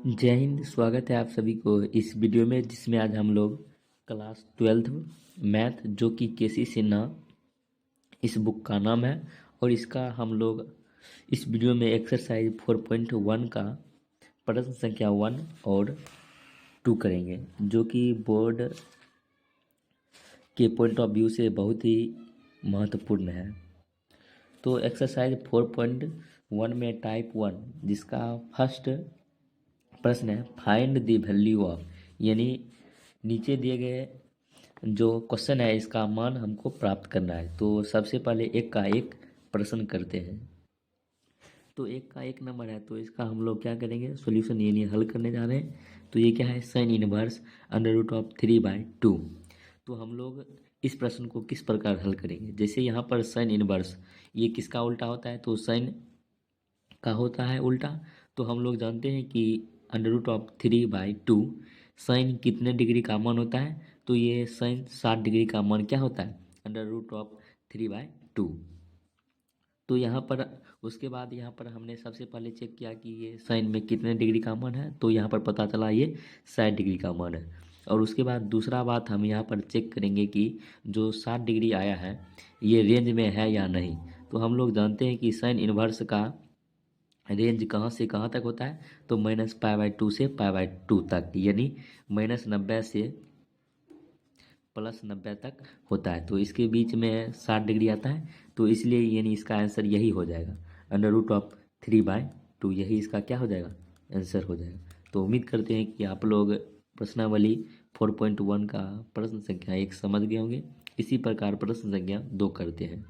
जय हिंद। स्वागत है आप सभी को इस वीडियो में, जिसमें आज हम लोग क्लास 12th मैथ, जो कि केसी सिन्हा इस बुक का नाम है, और इसका हम लोग इस वीडियो में एक्सरसाइज 4.1 का प्रश्न संख्या 1 और 2 करेंगे, जो कि बोर्ड के पॉइंट ऑफ व्यू से बहुत ही महत्वपूर्ण है। तो एक्सरसाइज 4.1 में टाइप 1, जिसका फर्स्ट प्रश्न है फाइंड द वैल्यू ऑफ, यानी नीचे दिए गए जो क्वेश्चन है इसका मान हमको प्राप्त करना है। तो सबसे पहले एक का एक प्रश्न करते हैं। तो एक का एक नंबर है, तो इसका हम लोग क्या करेंगे, सॉल्यूशन यानी हल करने जा रहे हैं। तो ये क्या है, sine inverse under root of 3/2। तो हम लोग इस प्रश्न को किस प्रकार हल करेंगे, जैसे यहाँ पर साइन इनवर्स, ये किसका उल्टा होता है, तो साइन का होता है उल्टा। तो हम लोग जानते हैं कि अंडर रूट ऑफ 3/2 साइन कितने डिग्री का मान होता है, तो ये साइन 60 डिग्री का मान क्या होता है, अंडर रूट ऑफ 3/2। तो यहाँ पर उसके बाद यहाँ पर हमने सबसे पहले चेक किया कि ये साइन में कितने डिग्री का मान है, तो यहाँ पर पता चला ये 60 डिग्री का मान है। और उसके बाद दूसरा बात हम यहाँ पर चेक करेंगे कि जो 60 डिग्री आया है ये रेंज में है या नहीं। तो हम लोग जानते हैं कि साइन इन्वर्स का रेंज कहाँ से कहाँ तक होता है, तो -π/2 से π/2 तक, यानी -90 से +90 तक होता है। तो इसके बीच में 60 डिग्री आता है, तो इसलिए यानी इसका आंसर यही हो जाएगा, अंडर रूट ऑफ 3/2, यही इसका क्या हो जाएगा, आंसर हो जाएगा। तो उम्मीद करते हैं कि आप लोग प्रश्नावली 4.1 का प्रश्न संख्या 1 समझ गए होंगे। इसी प्रकार प्रश्न संख्या 2 करते हैं।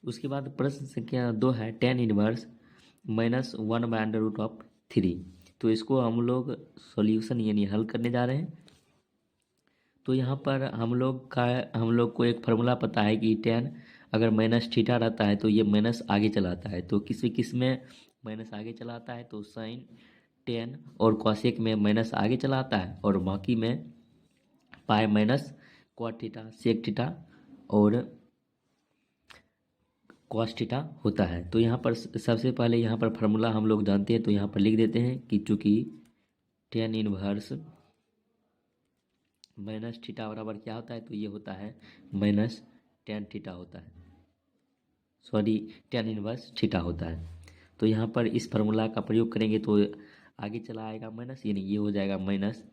उसके बाद प्रश्न संख्या 2 है tan इनवर्स -1/√3। तो इसको हम लोग सॉल्यूशन यानी हल करने जा रहे हैं। तो यहाँ पर हम लोग को एक फार्मूला पता है कि tan अगर माइनस थीटा रहता है तो ये माइनस आगे चलाता है। तो किस में माइनस आगे चलाता है, तो साइन tan और कॉसेक में माइनस आगे चलाता है, और बाकी में pi minus cot theta, sec theta और कॉस थीटा होता है। तो यहाँ पर सबसे पहले यहाँ पर फार्मूला हम लोग जानते हैं, तो यहाँ पर लिख देते हैं कि चूँकि tan इनवर्स माइनस थीटा बराबर क्या होता है, तो ये होता है माइनस tan थीटा होता है, सॉरी tan इनवर्स थीटा होता है। तो यहाँ पर इस फार्मूला का प्रयोग करेंगे तो आगे चला आएगा माइनस, यानी ये हो जाएगा माइनस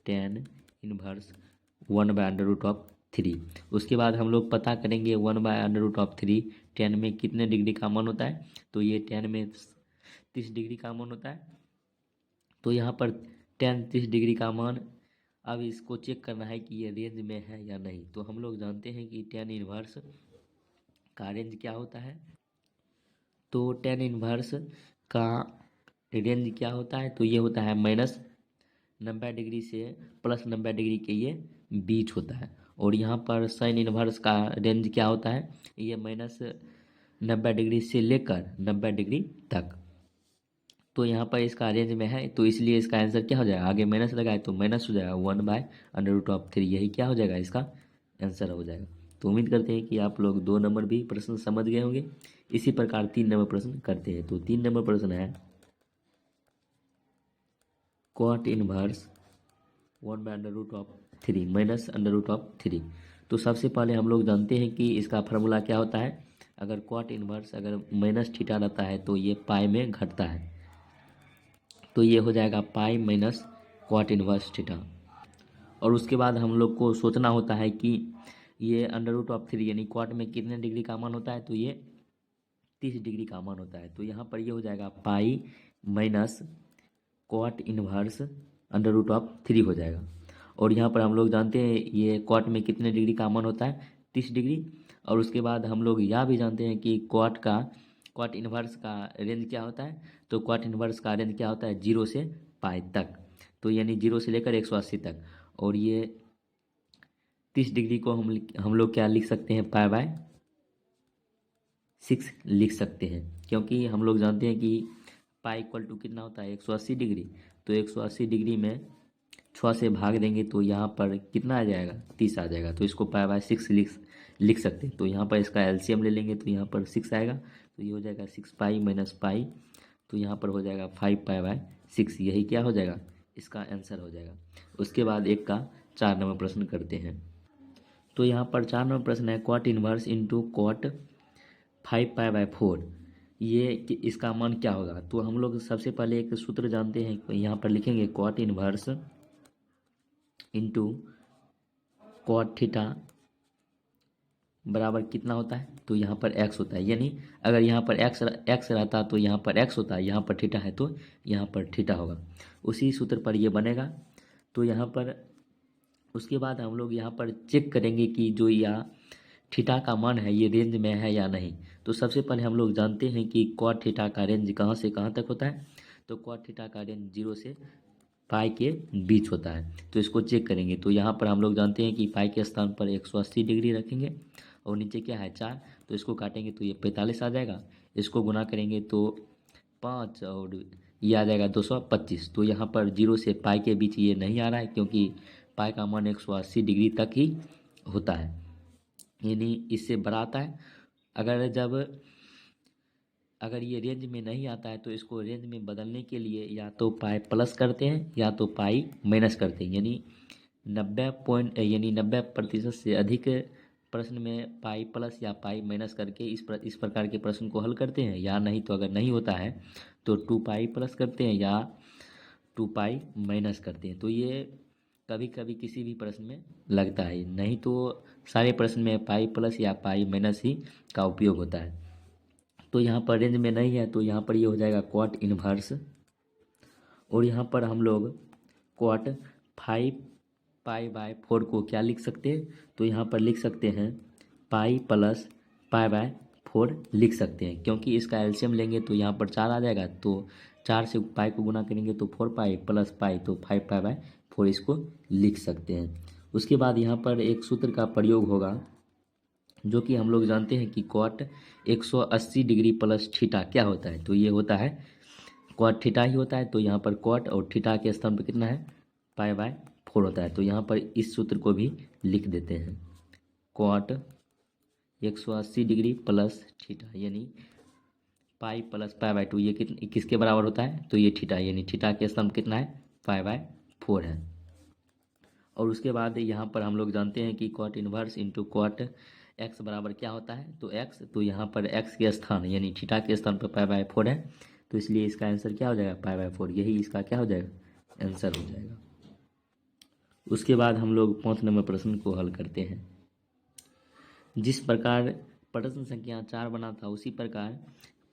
tan इनवर्स 1/√3। उसके बाद हम लोग पता करेंगे 1/√3 tan में कितने डिग्री का मान होता है, तो ये tan में 30 डिग्री का मान होता है। तो यहाँ पर tan 30 डिग्री का मान, अब इसको चेक करना है कि ये रेंज में है या नहीं। तो हम लोग जानते हैं कि tan इनवर्स का रेंज क्या होता है, तो tan इनवर्स का रेंज क्या होता है, तो ये होता है -90 डिग्री से +90 डिग्री के ये बीच होता है। और यहाँ पर साइन इनवर्स का रेंज क्या होता है, ये -90 डिग्री से लेकर 90 डिग्री तक। तो यहाँ पर इसका रेंज में है, तो इसलिए इसका आंसर क्या हो जाएगा, आगे माइनस लगाए तो माइनस हो जाएगा 1/√3, यही क्या हो जाएगा, इसका आंसर हो जाएगा। तो उम्मीद करते हैं कि आप लोग 2 नंबर भी प्रश्न समझ गए होंगे। इसी प्रकार 3 नंबर प्रश्न करते हैं। तो 3 नंबर प्रश्न है कॉट इनवर्स 1/√3 -√3। तो सबसे पहले हम लोग जानते हैं कि इसका फार्मूला क्या होता है, अगर कॉट इनवर्स अगर माइनस थीटा रहता है तो ये पाई में घटता है, तो ये हो जाएगा pi minus cot inverse theta. और उसके बाद हम लोग को सोचना होता है कि ये √3 यानी कॉट में कितने डिग्री का मान होता है, तो ये 30 डिग्री का मान होता है। तो यहाँ पर ये हो जाएगा पाई माइनस कॉट इनवर्स √3 हो जाएगा। और यहाँ पर हम लोग जानते हैं ये कॉट में कितने डिग्री का मान होता है, 30 डिग्री। और उसके बाद हम लोग यह भी जानते हैं कि कॉट इनवर्स का रेंज क्या होता है, तो कॉट इनवर्स का रेंज क्या होता है, 0 से पाई तक, तो यानी 0 से लेकर 180 तक। और ये 30 डिग्री को हम लोग क्या लिख सकते हैं, π/6 लिख सकते हैं, क्योंकि हम लोग जानते हैं कि पाई इक्वल टू कितना होता है, 180 डिग्री। तो 180 डिग्री में 6 से भाग देंगे तो यहाँ पर कितना आ जाएगा, 30 आ जाएगा। तो इसको π/6 लिख सकते हैं। तो यहाँ पर इसका एलसीएम ले लेंगे तो यहाँ पर 6 आएगा, तो ये हो जाएगा 6 पाई माइनस पाई, तो यहाँ पर हो जाएगा 5 π/6। 6, यही क्या हो जाएगा, इसका आंसर हो जाएगा। उसके बाद एक का 4 नंबर प्रश्न करते हैं। तो यहाँ पर 4 नंबर प्रश्न है कॉट इनवर्स इंटू कॉट 5π/4, ये इसका मान क्या होगा। तो हम लोग सबसे पहले एक सूत्र जानते हैं, यहाँ पर लिखेंगे cot inverse into cot theta बराबर कितना होता है, तो यहाँ पर x होता है। यानी अगर यहाँ पर x रहता तो यहाँ पर x होता है, यहाँ पर थीटा है तो यहाँ पर थीटा होगा। उसी सूत्र पर ये बनेगा। तो यहाँ पर उसके बाद हम लोग यहाँ पर चेक करेंगे कि जो यह थीटा का मान है ये रेंज में है या नहीं। तो सबसे पहले हम लोग जानते हैं कि कॉट थीटा का रेंज कहाँ से कहाँ तक होता है। तो कॉट थीटा का रेंज 0 से पाई के बीच होता है। तो इसको चेक करेंगे। तो यहाँ पर हम लोग जानते हैं कि पाई के स्थान पर 180 डिग्री रखेंगे और नीचे क्या है 4, तो इसको काटेंगे तो ये 45 आ जाएगा। इसको गुना करेंगे तो 5 और ये आ जाएगा 225। तो यहाँ पर 0 से पाई के बीच ये नहीं आ रहा है, क्योंकि पाई का मान 180 डिग्री तक ही होता है, यानी इससे बड़ा आता है। अगर ये रेंज में नहीं आता है तो इसको रेंज में बदलने के लिए या तो पाई प्लस करते हैं या तो पाई माइनस करते हैं। यानी 90% से अधिक प्रश्न में पाई प्लस या पाई माइनस करके इस प्रकार के प्रश्न को हल करते हैं। या नहीं तो अगर नहीं होता है तो 2 पाई प्लस करते हैं या 2 पाई माइनस करते हैं। तो ये कभी कभी किसी भी प्रश्न में लगता है, नहीं तो सारे प्रश्न में पाई प्लस या पाई माइनस ही का उपयोग होता है। तो यहाँ पर रेंज में नहीं है तो यहाँ पर ये हो जाएगा कॉट इनवर्स। और यहाँ पर हम लोग कॉट 5π/4 को क्या लिख सकते हैं, तो यहाँ पर लिख सकते हैं पाई प्लस π/4 लिख सकते हैं, क्योंकि इसका एलसीएम लेंगे तो यहाँ पर 4 आ जाएगा। तो 4 से पाई को गुना करेंगे तो 4 पाई प्लस पाई, तो 5π/4 इसको लिख सकते हैं। उसके बाद यहाँ पर एक सूत्र का प्रयोग होगा जो कि हम लोग जानते हैं कि कॉट 180 डिग्री प्लस थीटा क्या होता है। तो ये होता है कॉट थीटा ही होता है। तो यहाँ पर कॉट और थीटा के स्थान पर कितना है π/4 होता है। तो यहाँ पर इस सूत्र को भी लिख देते हैं कॉट 180 डिग्री प्लस थीटा, यानी पाई प्लस π/2 ये किसके बराबर होता है, तो ये थीटा, यानी थीटा के स्थान कितना है π/4 है। और उसके बाद यहाँ पर हम लोग जानते हैं कि cot inverse into cot x बराबर क्या होता है, तो एक्स, तो यहाँ पर एक्स के स्थान यानी थीटा के स्थान पर π/4 है। तो इसलिए इसका आंसर क्या हो जाएगा π/4, यही इसका क्या हो जाएगा आंसर हो जाएगा। उसके बाद हम लोग 5 नंबर प्रश्न को हल करते हैं। जिस प्रकार प्रश्न संख्या 4 बना था उसी प्रकार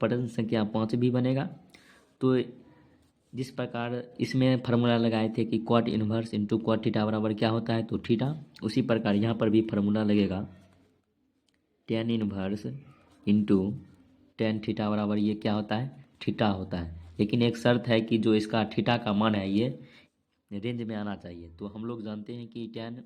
प्रश्न संख्या 5 भी बनेगा। तो जिस प्रकार इसमें फार्मूला लगाए थे कि cot inverse into cot theta बराबर क्या होता है, तो थीटा, उसी प्रकार यहाँ पर भी फार्मूला लगेगा tan inverse into tan theta बराबर ये क्या होता है, थीटा होता है। लेकिन एक शर्त है कि जो इसका थीटा का मान है ये रेंज में आना चाहिए। तो हम लोग जानते हैं कि टेन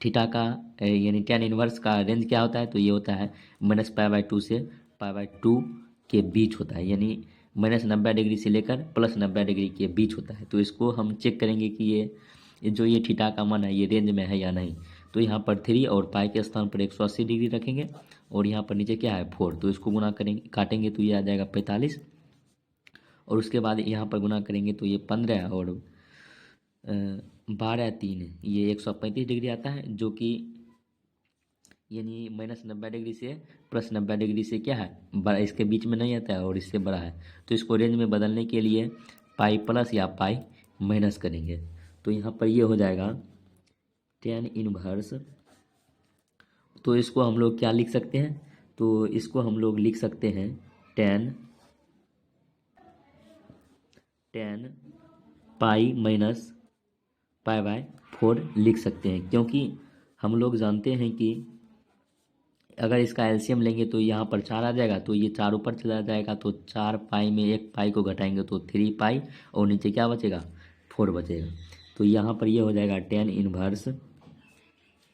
थीटा का यानी टेन इनवर्स का रेंज क्या होता है, तो ये होता है -π/2 से π/2 के बीच होता है, यानी -90 डिग्री से लेकर +90 डिग्री के बीच होता है। तो इसको हम चेक करेंगे कि ये जो ये थीटा का मान है ये रेंज में है या नहीं। तो यहाँ पर 3 और पाई के स्थान पर 180 डिग्री रखेंगे और यहाँ पर नीचे क्या है 4, तो इसको गुना करेंगे काटेंगे तो ये आ जाएगा 45। और उसके बाद यहाँ पर गुना करेंगे तो ये 15 और 12 3 ये 135 डिग्री आता है, जो कि यानी -90 डिग्री से +90 डिग्री से क्या है बड़ा, इसके बीच में नहीं आता है और इससे बड़ा है। तो इसको रेंज में बदलने के लिए पाई प्लस या पाई माइनस करेंगे। तो यहाँ पर ये हो जाएगा टेन इनवर्स। तो इसको हम लोग क्या लिख सकते हैं, तो इसको हम लोग लिख सकते हैं टेन पाई माइनस π/4 लिख सकते हैं, क्योंकि हम लोग जानते हैं कि अगर इसका एलसीएम लेंगे तो यहाँ पर 4 आ जाएगा, तो ये 4 ऊपर चला जाएगा, तो 4 पाई में एक पाई को घटाएंगे तो 3 पाई और नीचे क्या बचेगा 4 बचेगा। तो यहाँ पर ये हो जाएगा टेन इनवर्स।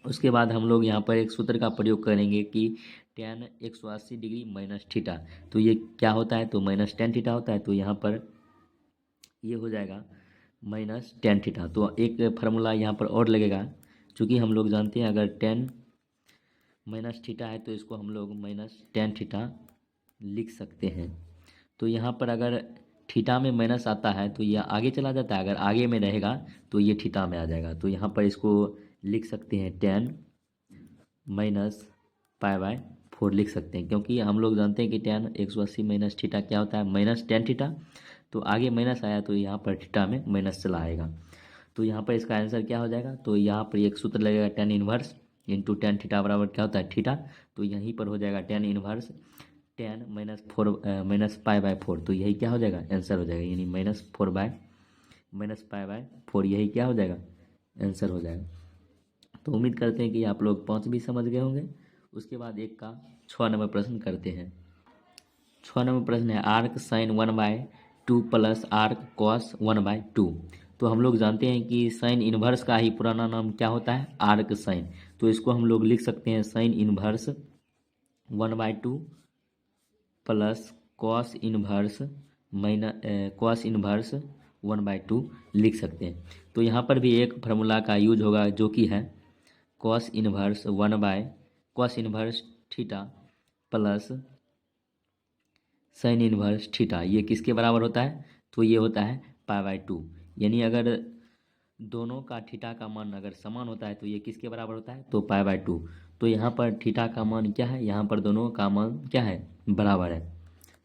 उसके बाद हम लोग यहाँ पर एक सूत्र का प्रयोग करेंगे कि टेन 180 डिग्री माइनस थीटा, तो ये क्या होता है, तो -10 थीटा होता है। तो यहाँ पर ये हो जाएगा -10 थीटा। तो एक फार्मूला यहाँ पर और लगेगा, चूँकि हम लोग जानते हैं अगर 10 माइनस थीटा है तो इसको हम लोग -10 थीटा लिख सकते हैं। तो यहाँ पर अगर थीटा में माइनस आता है तो ये आगे चला जाता है, अगर आगे में रहेगा तो ये थीटा में आ जाएगा। तो यहाँ पर इसको लिख सकते हैं tan माइनस π/4 लिख सकते हैं, क्योंकि हम लोग जानते हैं कि tan 180 माइनस थीटा क्या होता है, माइनस tan थीटा। तो आगे माइनस आया तो यहाँ पर थीटा में माइनस चला आएगा। तो यहाँ पर इसका आंसर क्या हो जाएगा, तो यहाँ पर एक सूत्र लगेगा tan inverse into tan theta बराबर क्या होता है थीटा। तो यहीं पर हो जाएगा tan इनवर्स tan माइनस π/4। तो यही क्या हो जाएगा आंसर हो जाएगा, यानी -4 यही क्या हो जाएगा आंसर हो जाएगा। तो उम्मीद करते हैं कि आप लोग 5 भी समझ गए होंगे। उसके बाद एक का 6 नंबर प्रश्न करते हैं। 6 नंबर प्रश्न है arc sine 1/2 plus arc cos 1/2। तो हम लोग जानते हैं कि साइन इनवर्स का ही पुराना नाम क्या होता है आर्क साइन। तो इसको हम लोग लिख सकते हैं sine inverse 1/2 plus cos inverse cos inverse 1/2 लिख सकते हैं। तो यहाँ पर भी एक फार्मूला का यूज होगा जो कि है cos inverse theta plus sine inverse theta. ये किसके बराबर होता है, तो ये होता है π/2। यानी अगर दोनों का थीटा का मान अगर समान होता है तो ये किसके बराबर होता है, तो π/2। तो यहाँ पर थीटा का मान क्या है, यहाँ पर दोनों का मान क्या है बराबर है।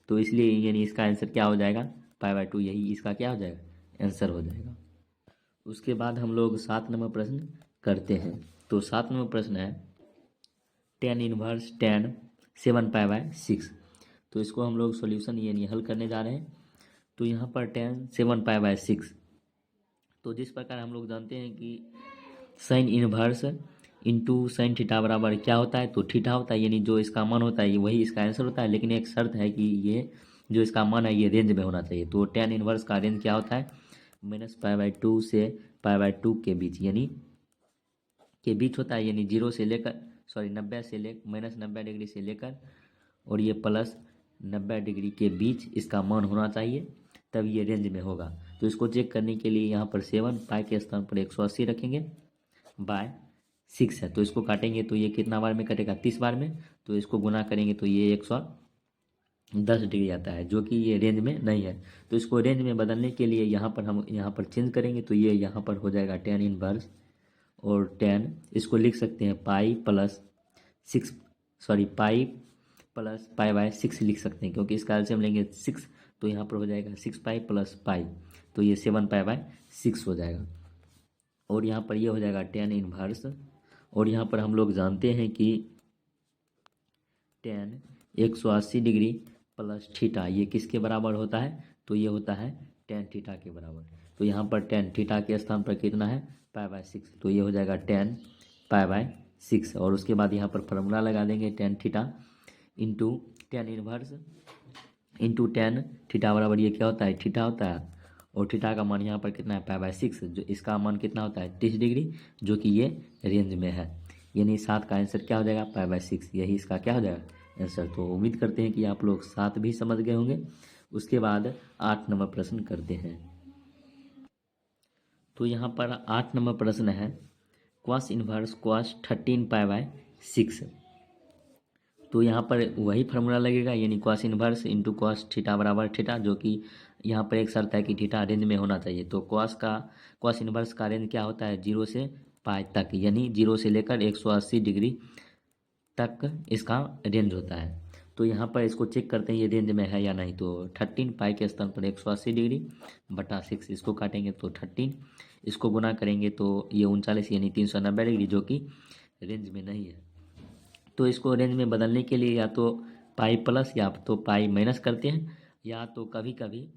तो इसलिए यानी इसका आंसर क्या हो जाएगा π/2, यही इसका क्या हो जाएगा आंसर हो जाएगा। उसके बाद हम लोग 7 नंबर प्रश्न करते हैं। तो 7 नंबर प्रश्न है tan इनवर्स tan 7π/6। तो इसको हम लोग सॉल्यूशन यानी हल करने जा रहे हैं। तो यहाँ पर tan 7π/6, तो जिस प्रकार हम लोग जानते हैं कि sine inverse into sine theta बराबर क्या होता है, तो थीटा होता है, यानी जो इसका मान होता है वही इसका आंसर होता है। लेकिन एक शर्त है कि ये जो इसका मान है ये रेंज में होना चाहिए। तो tan इनवर्स का रेंज क्या होता है -π/2 से π/2 के बीच, यानी के बीच होता है, यानी 0 से लेकर 90 से ले -90 डिग्री से लेकर और ये +90 डिग्री के बीच इसका मान होना चाहिए, तब ये रेंज में होगा। तो इसको चेक करने के लिए यहाँ पर 7 पाई के स्थान पर 180 रखेंगे बाय 6 है। तो इसको काटेंगे तो ये कितना बार में कटेगा 30 बार में। तो इसको गुना करेंगे तो ये 110 डिग्री आता है, जो कि ये रेंज में नहीं है। तो इसको रेंज में बदलने के लिए हम यहाँ पर चेंज करेंगे तो ये यहाँ पर हो जाएगा tan इनवर्स और tan इसको लिख सकते हैं पाई प्लस π/6 लिख सकते हैं, क्योंकि इसका एलसीएम लेंगे 6 तो यहाँ पर हो जाएगा 6π प्लस पाई, तो ये 7π/6 हो जाएगा। और यहाँ पर ये हो जाएगा tan इनवर्स, और यहाँ पर हम लोग जानते हैं कि tan 180 डिग्री प्लस थीटा ये किसके बराबर होता है, तो ये होता है tan थीटा के बराबर। तो यहाँ पर tan थीटा के स्थान पर कितना है π/6, तो ये हो जाएगा tan π/6। और उसके बाद यहाँ पर फार्मूला लगा देंगे tan theta into tan inverse into tan theta बराबर ये क्या होता है थीटा होता है, और थीटा का मान यहाँ पर कितना है π/6, जो इसका मान कितना होता है 30 डिग्री, जो कि ये रेंज में है। यानी 7 का आंसर क्या हो जाएगा π/6, यही इसका क्या हो जाएगा आंसर। तो उम्मीद करते हैं कि आप लोग 7 भी समझ गए होंगे। उसके बाद 8 नंबर प्रश्न करते हैं। तो यहाँ पर 8 नंबर प्रश्न है कॉस इनवर्स कॉस 13π/6। तो यहाँ पर वही फार्मूला लगेगा, यानी cos inverse into cos theta बराबर थीटा, जो कि यहाँ पर एक शर्त है कि थीटा रेंज में होना चाहिए। तो कॉस इनवर्स का रेंज क्या होता है 0 से पाई तक, यानी 0 से लेकर 180 डिग्री तक इसका रेंज होता है। तो यहाँ पर इसको चेक करते हैं ये रेंज में है या नहीं। तो 13 पाई के स्थान पर 180 डिग्री बटा 6, इसको काटेंगे तो 13, इसको गुना करेंगे तो ये 39 यानी 390 डिग्री, जो कि रेंज में नहीं है। तो इसको रेंज में बदलने के लिए या तो पाई प्लस या तो पाई माइनस करते हैं, या तो कभी कभी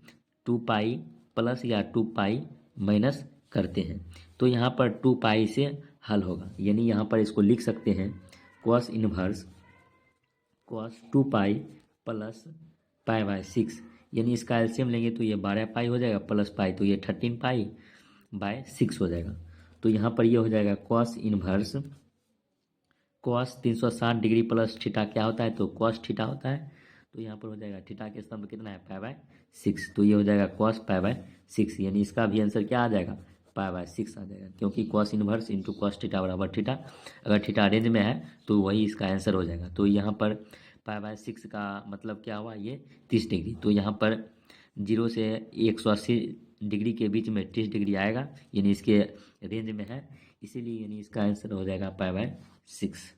2 पाई प्लस या 2 पाई माइनस करते हैं। तो यहाँ पर 2 पाई से हल होगा, यानी यहाँ पर इसको लिख सकते हैं cos inverse cos 2 pi plus π/6, यानी इसका एलसीएम लेंगे तो ये 12 पाई हो जाएगा प्लस पाई, तो ये 13π/6 हो जाएगा। तो यहाँ पर ये हो जाएगा cos inverse cos 360 degree plus theta क्या होता है, तो कॉस थीटा होता है। तो यहाँ पर हो जाएगा थीटा के स्थान पर कितना है π/6, तो ये हो जाएगा कॉस π/6, यानी इसका भी आंसर क्या आ जाएगा π/6 आ जाएगा, क्योंकि cos inverse into cos theta बराबर थीटा, अगर थीटा रेंज में है तो वही इसका आंसर हो जाएगा। तो यहाँ पर π/6 का मतलब क्या हुआ ये 30 डिग्री। तो यहाँ पर 0 से 180 डिग्री के बीच में 30 डिग्री आएगा, यानी इसके रेंज में है, इसीलिए यानी इसका आंसर हो जाएगा π/6।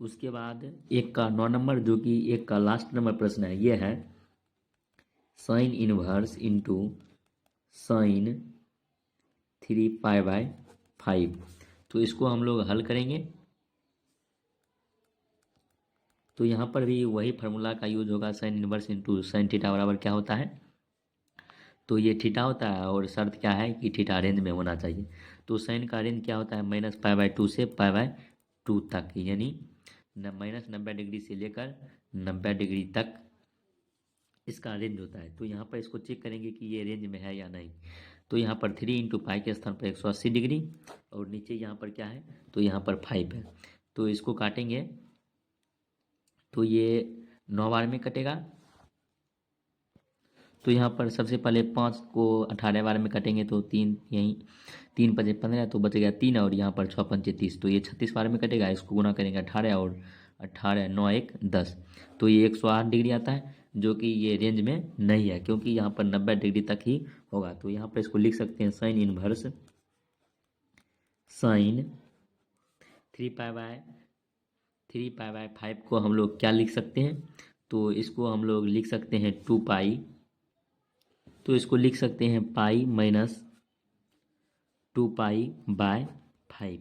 उसके बाद एक का 9 नंबर, जो कि एक का लास्ट नंबर प्रश्न है, ये है साइन इनवर्स इंटू साइन 3π/5। तो इसको हम लोग हल करेंगे। तो यहाँ पर भी वही फार्मूला का यूज होगा, sine inverse into sine theta बराबर क्या होता है, तो ये थीटा होता है और शर्त क्या है कि थीटा रेंज में होना चाहिए। तो साइन का रेंज क्या होता है, -π/2 से π/2 तक, यानी -90 डिग्री से लेकर 90 डिग्री तक इसका रेंज होता है। तो यहाँ पर इसको चेक करेंगे कि ये रेंज में है या नहीं। तो यहाँ पर 3 इंटू पाई के स्थान पर 180 डिग्री और नीचे यहाँ पर क्या है, तो यहाँ पर 5 है। तो इसको काटेंगे तो ये 9 बार में कटेगा। तो यहाँ पर सबसे पहले 5 को 18 बार में कटेंगे तो 3 यहीं 3 5 15, तो बच गया 3 और यहाँ पर 6 5 30, तो ये 36 बार में कटेगा। इसको गुना करेंगे 18 और 18 9 1 10, तो ये 108 डिग्री आता है, जो कि ये रेंज में नहीं है क्योंकि यहाँ पर 90 डिग्री तक ही होगा। तो यहाँ पर इसको लिख सकते हैं साइन इनवर्स साइन 3π/5 को हम लोग क्या लिख सकते हैं, तो इसको हम लोग लिख सकते हैं 2π, तो इसको लिख सकते हैं पाई माइनस 2π/5,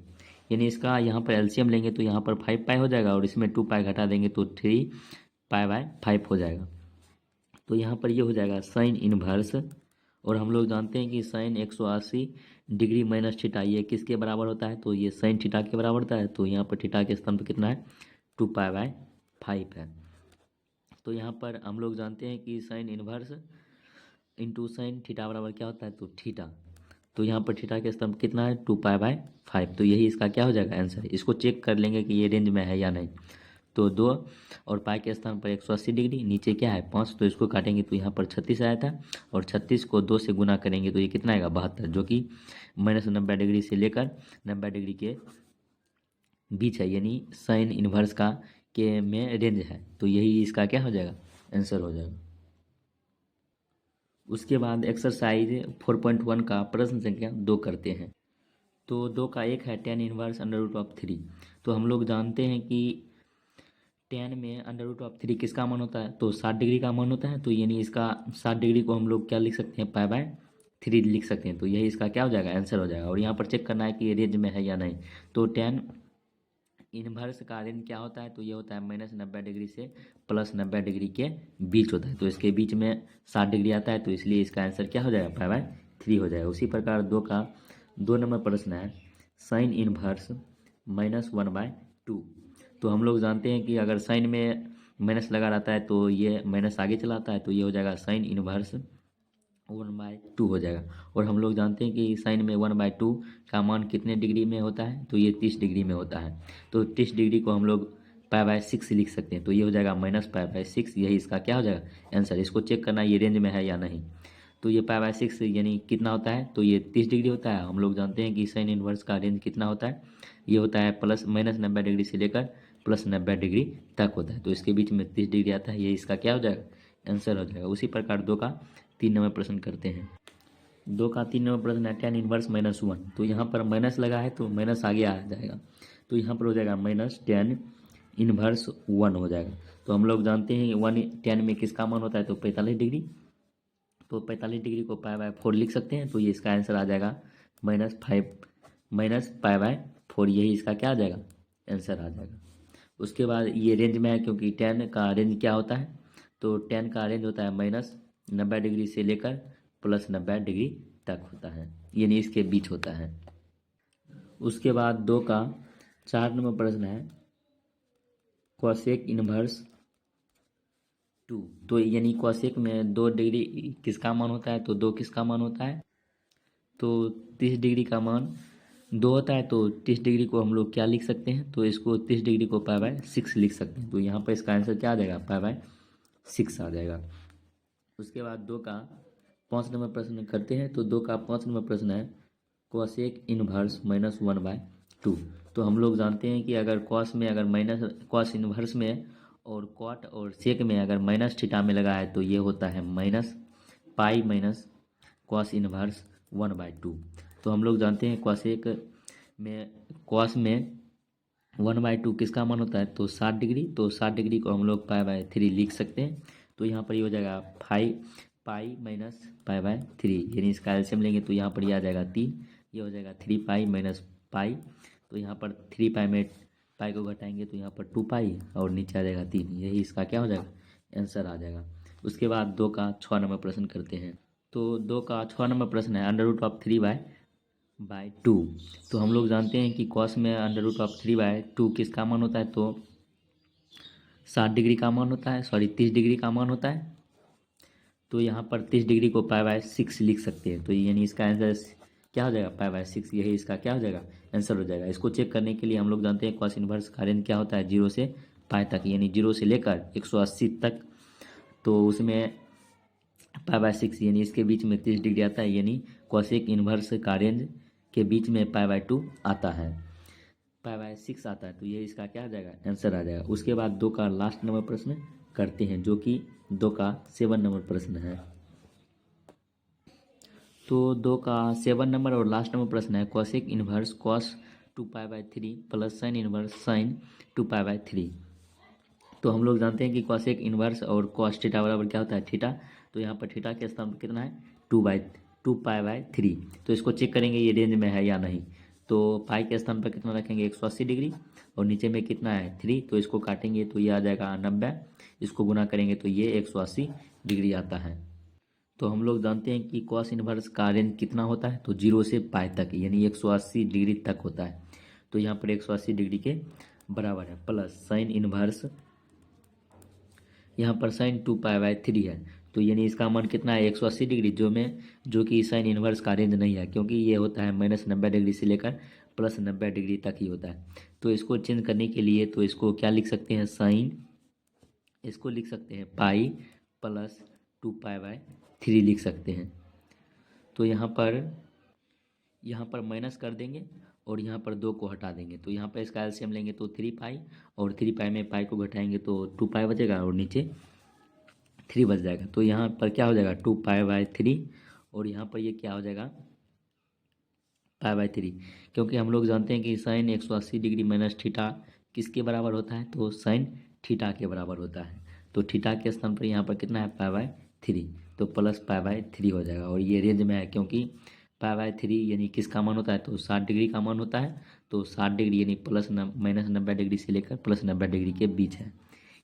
यानी इसका यहाँ पर एलसीएम लेंगे तो यहाँ पर 5π हो जाएगा और इसमें 2π घटा देंगे तो 3π/5 हो जाएगा। तो यहाँ पर ये हो जाएगा साइन इनवर्स, और हम लोग जानते हैं कि साइन 180 डिग्री माइनस थीटा ये किसके बराबर होता है, तो ये साइन थीटा के बराबर होता है। तो यहाँ पर थीटा के स्थान पर कितना है, 2π/5 है। तो यहाँ पर हम लोग जानते हैं कि sine inverse into sine theta बराबर क्या होता है, तो थीटा। तो यहाँ पर थीटा के स्तंभ कितना है, 2π/5, तो यही इसका क्या हो जाएगा आंसर। इसको चेक कर लेंगे कि ये रेंज में है या नहीं। तो 2 और पाई के स्थान पर 180 डिग्री, नीचे क्या है 5, तो इसको काटेंगे तो यहाँ पर 36 आया था और 36 को 2 से गुना करेंगे तो ये कितना आएगा 72, जो कि -90 डिग्री से लेकर 90 डिग्री के बीच है, यानी साइन इनवर्स का के में रेंज है। तो यही इसका क्या हो जाएगा आंसर हो जाएगा। उसके बाद एक्सरसाइज 4.1 का प्रश्न संख्या 2 करते हैं। तो 2 का एक है tan इनवर्स √3। तो हम लोग जानते हैं कि tan में √3 किसका मान होता है, तो 60 डिग्री का मान होता है। तो यानी इसका 60 डिग्री को हम लोग क्या लिख सकते हैं, π/3 लिख सकते हैं। तो यही इसका क्या हो जाएगा आंसर हो जाएगा। और यहाँ पर चेक करना है कि ये रेंज में है या नहीं। तो tan इनवर्स का रेंज क्या होता है, तो ये होता है -90 डिग्री से +90 डिग्री के बीच होता है। तो इसके बीच में 60 डिग्री आता है, तो इसलिए इसका आंसर क्या हो जाएगा π/3 हो जाएगा। उसी प्रकार 2 का 2 नंबर प्रश्न है साइन इनवर्स -1/2। तो हम लोग जानते हैं कि अगर साइन में माइनस लगा रहता है तो ये माइनस आगे चलाता है, तो ये हो जाएगा साइन इनवर्स 1/2 हो जाएगा। और हम लोग जानते हैं कि साइन में 1/2 का मान कितने डिग्री में होता है, तो ये 30 डिग्री में होता है। तो 30 डिग्री को हम लोग π/6 लिख सकते हैं। तो ये हो जाएगा -π/6, यही इसका क्या हो जाएगा आंसर। इसको चेक करना ये रेंज में है या नहीं। तो ये π/6 यानी कितना होता है, तो ये 30 डिग्री होता है। हम लोग जानते हैं कि साइन इनवर्स का रेंज कितना होता है, ये होता है -90 डिग्री से लेकर +90 डिग्री तक होता है। तो इसके बीच में 30 डिग्री आता है, ये इसका क्या हो जाएगा आंसर हो जाएगा। उसी प्रकार 2 का 3 नंबर प्रश्न करते हैं। 2 का 3 नंबर प्रश्न है tan इनवर्स -1। तो यहाँ पर माइनस लगा है तो माइनस आगे आ जाएगा, तो यहाँ पर हो जाएगा -tan इनवर्स 1 हो जाएगा। तो हम लोग जानते हैं 1 tan में किसका मान होता है, तो 45 डिग्री। तो 45 डिग्री को π/4 लिख सकते हैं। तो ये इसका आंसर आ जाएगा -π/4, यही इसका क्या आ जाएगा आंसर आ जाएगा। उसके बाद ये रेंज में है क्योंकि tan का रेंज क्या होता है, तो tan का रेंज होता है -90 डिग्री से लेकर +90 डिग्री तक होता है, यानी इसके बीच होता है। उसके बाद 2 का 4 नंबर प्रश्न है कोसेक इनवर्स 2। तो यानी कोसेक में 2 डिग्री किसका मान होता है, तो 2 किसका मान होता है, तो 30 डिग्री का मान 2 होता है। तो 30 डिग्री को हम लोग क्या लिख सकते हैं, तो इसको 30 डिग्री को π/6 लिख सकते हैं। तो यहाँ पर इसका आंसर क्या आ जाएगा π/6 आ जाएगा। उसके बाद 2 का 5 नंबर प्रश्न करते हैं। तो 2 का 5 नंबर प्रश्न है कोसेक इनवर्स -1/2। तो हम लोग जानते हैं कि अगर कॉस में अगर कॉस इनवर्स में और कॉट और सेक में अगर माइनस थीटा में लगा है तो ये होता है पाई माइनस कॉस इनवर्स 1/2। तो हम लोग जानते हैं कॉसेक में कॉस में 1/2 किसका मान होता है, तो 60 डिग्री। तो 60 डिग्री को हम लोग पाई/3 लिख सकते हैं। तो यहाँ पर ये हो जाएगा पाई माइनस पाई/3, यानी इसका एलसीएम लेंगे तो यहाँ पर ये आ जाएगा 3। ये हो जाएगा 3 पाई माइनस पाई। तो यहाँ पर 3 पाई में पाई को घटाएंगे तो यहाँ पर 2 पाई और नीचे आ जाएगा 3। यही इसका क्या हो जाएगा, आंसर आ जाएगा। उसके बाद 2 का 6 नंबर प्रश्न करते हैं। तो 2 का 6 नंबर प्रश्न है √3/2। तो हम लोग जानते हैं कि कॉस में √3/2 किसका मान होता है, तो 60 डिग्री का मान होता है, सॉरी 30 डिग्री का मान होता है। तो यहाँ पर 30 डिग्री को पाई/6 लिख सकते हैं। तो यानी इसका आंसर क्या हो जाएगा, पाई/6। यही इसका क्या हो जाएगा, आंसर हो जाएगा। इसको चेक करने के लिए हम लोग जानते हैं कॉस इनवर्स का रेंज क्या होता है, 0 से पाई तक, यानी 0 से लेकर 180 तक। तो उसमें पाई/6 यानी इसके बीच में 30 डिग्री आता है, यानी कॉसेक इनवर्स का रेंज के बीच में पाई/2 आता है, पाई/6 आता है। तो ये इसका क्या आ जाएगा, आंसर आ जाएगा। उसके बाद 2 का लास्ट नंबर प्रश्न करते हैं, जो कि 2 का 7 नंबर प्रश्न है। तो 2 का 7 नंबर और लास्ट नंबर प्रश्न है कॉसेक इनवर्स कॉस 2 पाई/3 प्लस साइन इनवर्स साइन 2 पाई/3। तो हम लोग जानते हैं कि कॉसेक इनवर्स और कॉस थीटा बराबर क्या होता है, थीटा। तो यहाँ पर थीटा के स्थान पर कितना है, 2 पाई/3। तो इसको चेक करेंगे ये रेंज में है या नहीं। तो पाई के स्थान पर कितना रखेंगे, 180 डिग्री, और नीचे में कितना है 3। तो इसको काटेंगे तो ये आ जाएगा 90। इसको गुना करेंगे तो ये 180 डिग्री आता है। तो हम लोग जानते हैं कि कॉस इनवर्स का रेंज कितना होता है, तो 0 से पाई तक, यानी 180 डिग्री तक होता है। तो यहाँ पर 180 डिग्री के बराबर है, प्लस साइन इनवर्स, यहाँ पर साइन 2 पाई/3 है। तो यानी इसका मान कितना है, 180 डिग्री, जो कि साइन इनवर्स का रेंज नहीं है, क्योंकि ये होता है -90 डिग्री से लेकर +90 डिग्री तक ही होता है। तो इसको चेंज करने के लिए तो इसको क्या लिख सकते हैं, साइन, इसको लिख सकते हैं पाई प्लस 2 पाई/3 लिख सकते हैं। तो यहाँ पर माइनस कर देंगे और यहाँ पर 2 को हटा देंगे। तो यहाँ पर इसका एलसीएम लेंगे तो 3 पाई, और 3 पाई में पाई को घटाएंगे तो 2 पाई बचेगा और नीचे 3 बच जाएगा। तो यहाँ पर क्या हो जाएगा, 2 पाई/3, और यहाँ पर ये क्या हो जाएगा, पाई/3। क्योंकि हम लोग जानते हैं कि साइन 180 डिग्री माइनस थीटा किसके बराबर होता है, तो साइन थीटा के बराबर होता है। तो थीटा के स्थान पर यहाँ पर कितना है, पाई/3। तो प्लस पाई/3 हो जाएगा, और ये रेंज में है, क्योंकि पाई/3 यानी किसका मान होता है, तो 60 डिग्री का मान होता है। तो 60 डिग्री यानी -90 डिग्री से लेकर +90 डिग्री के बीच है,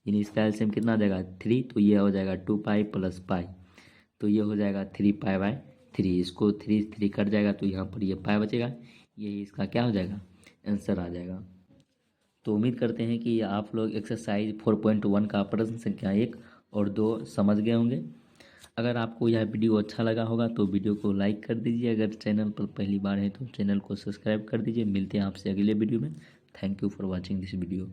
यानी इसका एलसीएम कितना आ जाएगा, 3। तो ये हो जाएगा 2 पाई प्लस पाई। तो ये हो जाएगा 3 पाई/3। इसको 3 कट जाएगा तो यहाँ पर ये पाई बचेगा। यही इसका क्या हो जाएगा, आंसर आ जाएगा। तो उम्मीद करते हैं कि आप लोग एक्सरसाइज 4.1 का प्रश्न संख्या 1 और 2 समझ गए होंगे। अगर आपको यह वीडियो अच्छा लगा होगा तो वीडियो को लाइक कर दीजिए। अगर चैनल पर पहली बार है तो चैनल को सब्सक्राइब कर दीजिए। मिलते हैं आपसे अगले वीडियो में। Thank you for watching this video.